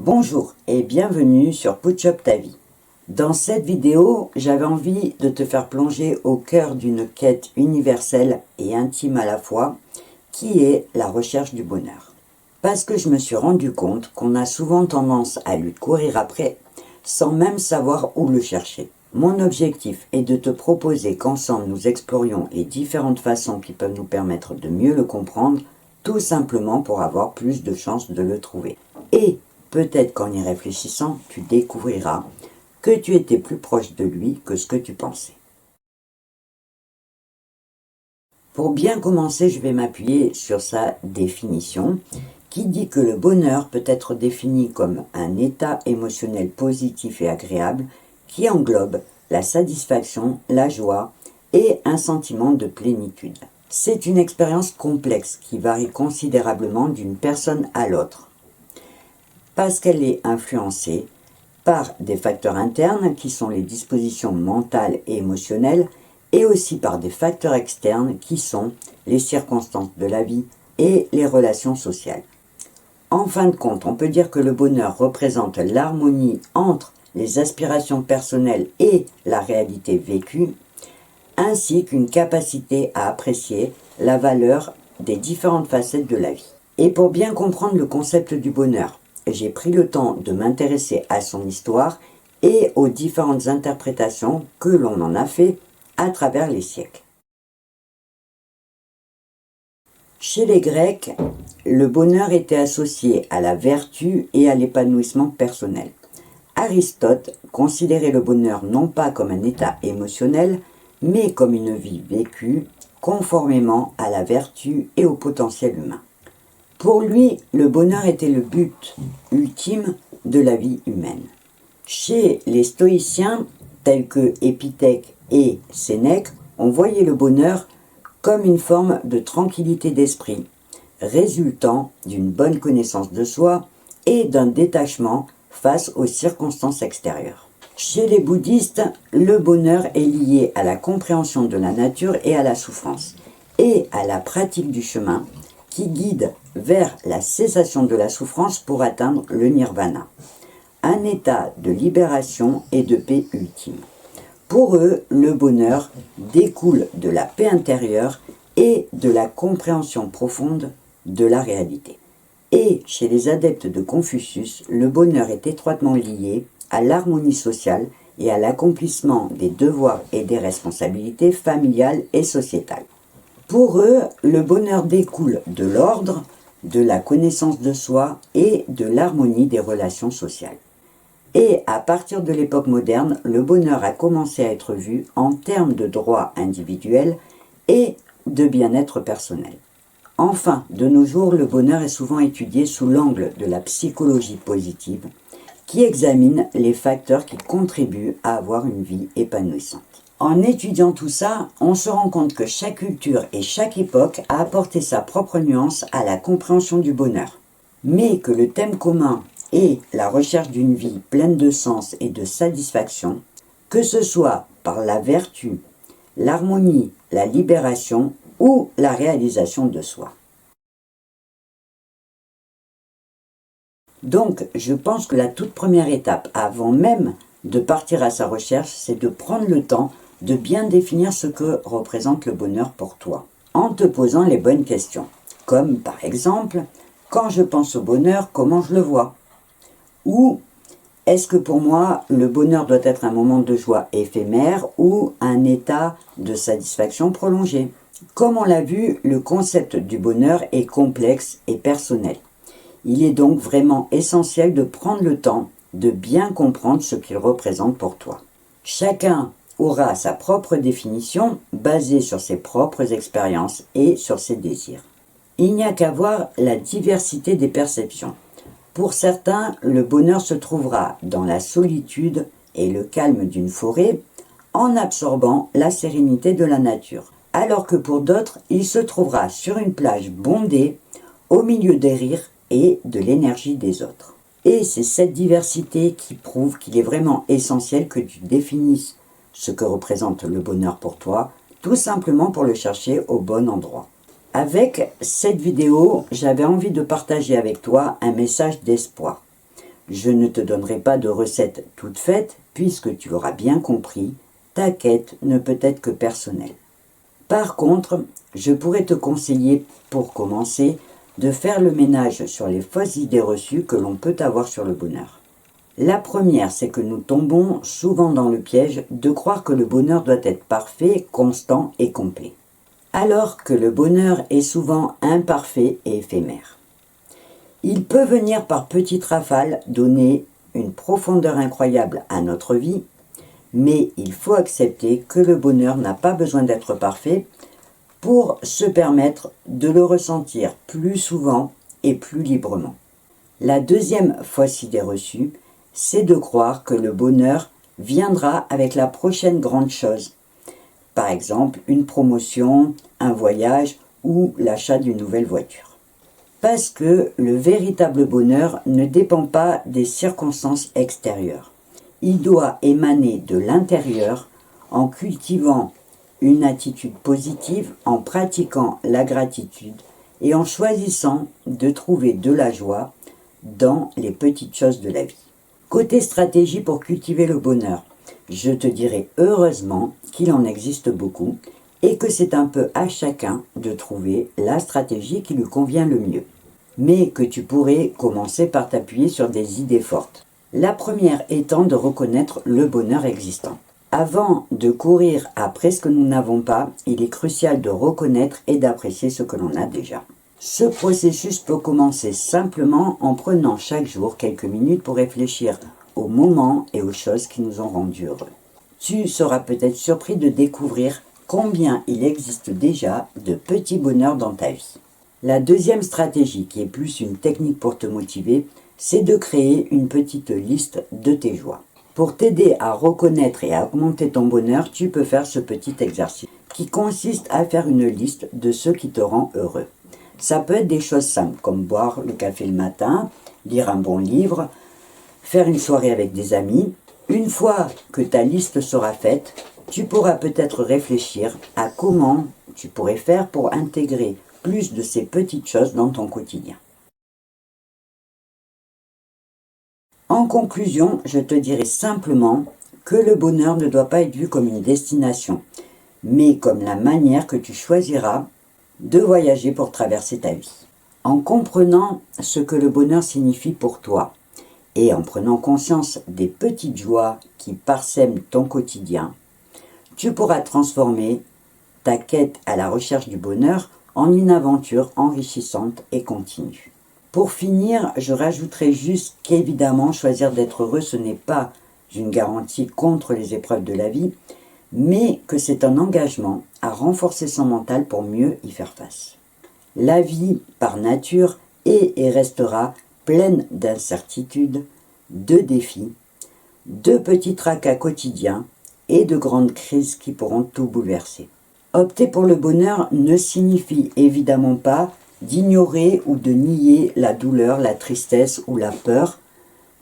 Bonjour et bienvenue sur Putch Up ta vie. Dans cette vidéo, j'avais envie de te faire plonger au cœur d'une quête universelle et intime à la fois, qui est la recherche du bonheur. Parce que je me suis rendu compte qu'on a souvent tendance à lui courir après, sans même savoir où le chercher. Mon objectif est de te proposer qu'ensemble nous explorions les différentes façons qui peuvent nous permettre de mieux le comprendre, tout simplement pour avoir plus de chances de le trouver. Et peut-être qu'en y réfléchissant, tu découvriras que tu étais plus proche de lui que ce que tu pensais. Pour bien commencer, je vais m'appuyer sur sa définition, qui dit que le bonheur peut être défini comme un état émotionnel positif et agréable qui englobe la satisfaction, la joie et un sentiment de plénitude. C'est une expérience complexe qui varie considérablement d'une personne à l'autre, parce qu'elle est influencée par des facteurs internes qui sont les dispositions mentales et émotionnelles, et aussi par des facteurs externes qui sont les circonstances de la vie et les relations sociales. En fin de compte, on peut dire que le bonheur représente l'harmonie entre les aspirations personnelles et la réalité vécue, ainsi qu'une capacité à apprécier la valeur des différentes facettes de la vie. Et pour bien comprendre le concept du bonheur, j'ai pris le temps de m'intéresser à son histoire et aux différentes interprétations que l'on en a fait à travers les siècles. Chez les Grecs, le bonheur était associé à la vertu et à l'épanouissement personnel. Aristote considérait le bonheur non pas comme un état émotionnel, mais comme une vie vécue conformément à la vertu et au potentiel humain. Pour lui, le bonheur était le but ultime de la vie humaine. Chez les stoïciens, tels que Épithète et Sénèque, on voyait le bonheur comme une forme de tranquillité d'esprit, résultant d'une bonne connaissance de soi et d'un détachement face aux circonstances extérieures. Chez les bouddhistes, le bonheur est lié à la compréhension de la nature et à la souffrance, et à la pratique du chemin qui guide vers la cessation de la souffrance pour atteindre le nirvana, un état de libération et de paix ultime. Pour eux, le bonheur découle de la paix intérieure et de la compréhension profonde de la réalité. Et chez les adeptes de Confucius, le bonheur est étroitement lié à l'harmonie sociale et à l'accomplissement des devoirs et des responsabilités familiales et sociétales. Pour eux, le bonheur découle de l'ordre, de la connaissance de soi et de l'harmonie des relations sociales. Et à partir de l'époque moderne, le bonheur a commencé à être vu en termes de droits individuels et de bien-être personnel. Enfin, de nos jours, le bonheur est souvent étudié sous l'angle de la psychologie positive, qui examine les facteurs qui contribuent à avoir une vie épanouissante. En étudiant tout ça, on se rend compte que chaque culture et chaque époque a apporté sa propre nuance à la compréhension du bonheur, mais que le thème commun est la recherche d'une vie pleine de sens et de satisfaction, que ce soit par la vertu, l'harmonie, la libération ou la réalisation de soi. Donc, je pense que la toute première étape, avant même de partir à sa recherche, c'est de prendre le temps de bien définir ce que représente le bonheur pour toi, en te posant les bonnes questions. Comme par exemple, quand je pense au bonheur, comment je le vois ? Ou est-ce que pour moi, le bonheur doit être un moment de joie éphémère ou un état de satisfaction prolongé ? Comme on l'a vu, le concept du bonheur est complexe et personnel. Il est donc vraiment essentiel de prendre le temps de bien comprendre ce qu'il représente pour toi. Chacun aura sa propre définition basée sur ses propres expériences et sur ses désirs. Il n'y a qu'à voir la diversité des perceptions. Pour certains, le bonheur se trouvera dans la solitude et le calme d'une forêt, en absorbant la sérénité de la nature. Alors que pour d'autres, il se trouvera sur une plage bondée, au milieu des rires et de l'énergie des autres. Et c'est cette diversité qui prouve qu'il est vraiment essentiel que tu définisses ce que représente le bonheur pour toi, tout simplement pour le chercher au bon endroit. Avec cette vidéo, j'avais envie de partager avec toi un message d'espoir. Je ne te donnerai pas de recette toute faite, puisque tu l'auras bien compris, ta quête ne peut être que personnelle. Par contre, je pourrais te conseiller, pour commencer, de faire le ménage sur les fausses idées reçues que l'on peut avoir sur le bonheur. La première, c'est que nous tombons souvent dans le piège de croire que le bonheur doit être parfait, constant et complet, alors que le bonheur est souvent imparfait et éphémère. Il peut venir par petites rafales donner une profondeur incroyable à notre vie, mais il faut accepter que le bonheur n'a pas besoin d'être parfait pour se permettre de le ressentir plus souvent et plus librement. La deuxième fausse idée reçue, c'est de croire que le bonheur viendra avec la prochaine grande chose. Par exemple, une promotion, un voyage ou l'achat d'une nouvelle voiture. Parce que le véritable bonheur ne dépend pas des circonstances extérieures. Il doit émaner de l'intérieur en cultivant une attitude positive, en pratiquant la gratitude et en choisissant de trouver de la joie dans les petites choses de la vie. Côté stratégie pour cultiver le bonheur, je te dirais heureusement qu'il en existe beaucoup et que c'est un peu à chacun de trouver la stratégie qui lui convient le mieux. Mais que tu pourrais commencer par t'appuyer sur des idées fortes. La première étant de reconnaître le bonheur existant. Avant de courir après ce que nous n'avons pas, il est crucial de reconnaître et d'apprécier ce que l'on a déjà. Ce processus peut commencer simplement en prenant chaque jour quelques minutes pour réfléchir aux moments et aux choses qui nous ont rendus heureux. Tu seras peut-être surpris de découvrir combien il existe déjà de petits bonheurs dans ta vie. La deuxième stratégie, qui est plus une technique pour te motiver, c'est de créer une petite liste de tes joies. Pour t'aider à reconnaître et à augmenter ton bonheur, tu peux faire ce petit exercice qui consiste à faire une liste de ce qui te rend heureux. Ça peut être des choses simples comme boire le café le matin, lire un bon livre, faire une soirée avec des amis. Une fois que ta liste sera faite, tu pourras peut-être réfléchir à comment tu pourrais faire pour intégrer plus de ces petites choses dans ton quotidien. En conclusion, je te dirai simplement que le bonheur ne doit pas être vu comme une destination, mais comme la manière que tu choisiras de voyager pour traverser ta vie. En comprenant ce que le bonheur signifie pour toi et en prenant conscience des petites joies qui parsèment ton quotidien, tu pourras transformer ta quête à la recherche du bonheur en une aventure enrichissante et continue. Pour finir, je rajouterai juste qu'évidemment, choisir d'être heureux, ce n'est pas une garantie contre les épreuves de la vie, mais que c'est un engagement à renforcer son mental pour mieux y faire face. La vie, par nature, est et restera pleine d'incertitudes, de défis, de petits tracas quotidiens et de grandes crises qui pourront tout bouleverser. Opter pour le bonheur ne signifie évidemment pas d'ignorer ou de nier la douleur, la tristesse ou la peur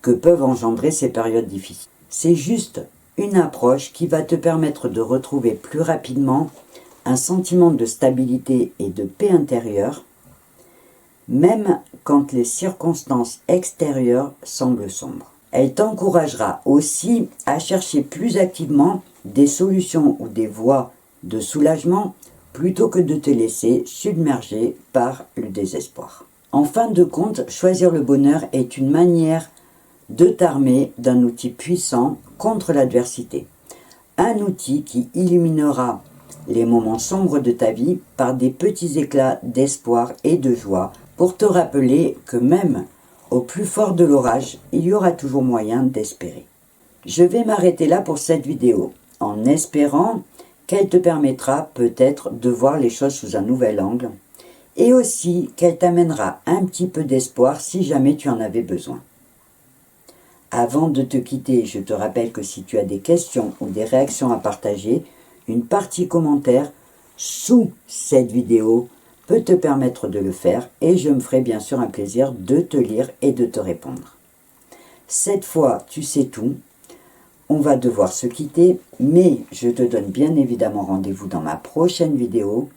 que peuvent engendrer ces périodes difficiles. C'est juste une approche qui va te permettre de retrouver plus rapidement un sentiment de stabilité et de paix intérieure, même quand les circonstances extérieures semblent sombres. Elle t'encouragera aussi à chercher plus activement des solutions ou des voies de soulagement plutôt que de te laisser submerger par le désespoir. En fin de compte, choisir le bonheur est une manière de t'armer d'un outil puissant contre l'adversité. Un outil qui illuminera les moments sombres de ta vie par des petits éclats d'espoir et de joie pour te rappeler que même au plus fort de l'orage, il y aura toujours moyen d'espérer. Je vais m'arrêter là pour cette vidéo, en espérant qu'elle te permettra peut-être de voir les choses sous un nouvel angle et aussi qu'elle t'amènera un petit peu d'espoir si jamais tu en avais besoin. Avant de te quitter, je te rappelle que si tu as des questions ou des réactions à partager, une partie commentaire sous cette vidéo peut te permettre de le faire et je me ferai bien sûr un plaisir de te lire et de te répondre. Cette fois, tu sais tout. On va devoir se quitter, mais je te donne bien évidemment rendez-vous dans ma prochaine vidéo.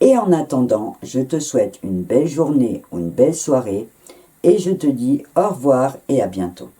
Et en attendant, je te souhaite une belle journée ou une belle soirée et je te dis au revoir et à bientôt.